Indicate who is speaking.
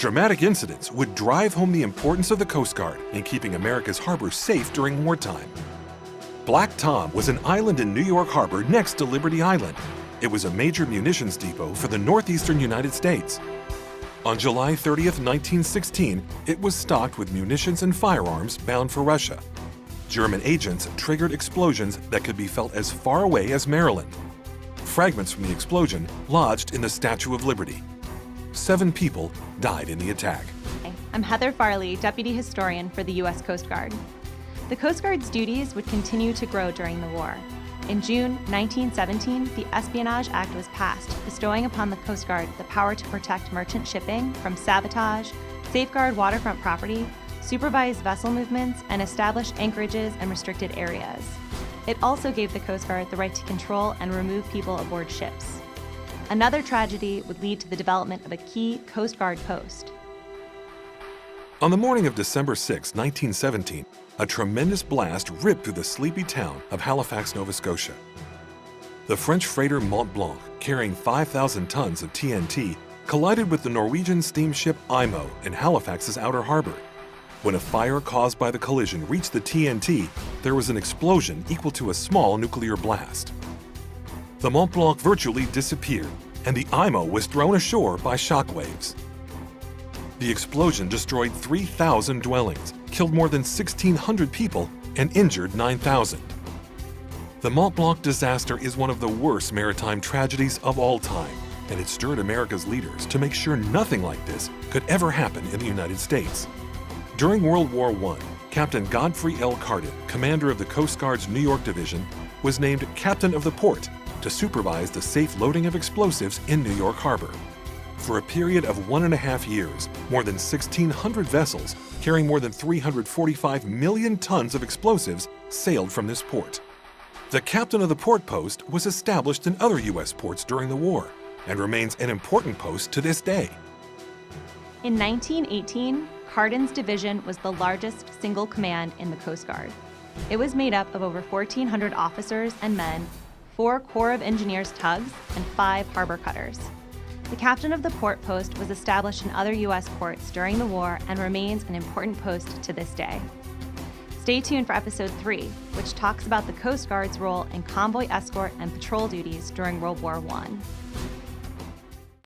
Speaker 1: dramatic incidents would drive home the importance of the Coast Guard in keeping America's harbors safe during wartime. Black Tom was an island in New York Harbor next to Liberty Island. It was a major munitions depot for the northeastern United States. On July 30th, 1916, it was stocked with munitions and firearms bound for Russia. German agents triggered explosions that could be felt as far away as Maryland. Fragments from the explosion lodged in the Statue of Liberty. 7 people died in the attack.
Speaker 2: I'm Heather Farley, Deputy Historian for the U.S. Coast Guard. The Coast Guard's duties would continue to grow during the war. In June 1917, the Espionage Act was passed, bestowing upon the Coast Guard the power to protect merchant shipping from sabotage, safeguard waterfront property, supervise vessel movements, and establish anchorages and restricted areas. It also gave the Coast Guard the right to control and remove people aboard ships. Another tragedy would lead to the development of a key Coast Guard post.
Speaker 1: On the morning of December 6, 1917, a tremendous blast ripped through the sleepy town of Halifax, Nova Scotia. The French freighter Mont Blanc, carrying 5,000 tons of TNT, collided with the Norwegian steamship Imo in Halifax's outer harbor. When a fire caused by the collision reached the TNT, there was an explosion equal to a small nuclear blast. The Mont Blanc virtually disappeared, and the Imo was thrown ashore by shockwaves. The explosion destroyed 3,000 dwellings, killed more than 1,600 people, and injured 9,000. The Mont Blanc disaster is one of the worst maritime tragedies of all time, and it stirred America's leaders to make sure nothing like this could ever happen in the United States. During World War I, Captain Godfrey L. Carden, commander of the Coast Guard's New York Division, was named Captain of the Port to supervise the safe loading of explosives in New York Harbor. For a period of 1.5 years, more than 1,600 vessels carrying more than 345 million tons of explosives sailed from this port. The captain of the port post was established in other U.S. ports during the war and remains an important post to this day.
Speaker 2: In 1918, Carden's division was the largest single command in the Coast Guard. It was made up of over 1,400 officers and men, 4 Corps of Engineers tugs, and 5 harbor cutters. The captain of the port post was established in other U.S. ports during the war and remains an important post to this day. Stay tuned for Episode 3, which talks about the Coast Guard's role in convoy escort and patrol duties during World War I.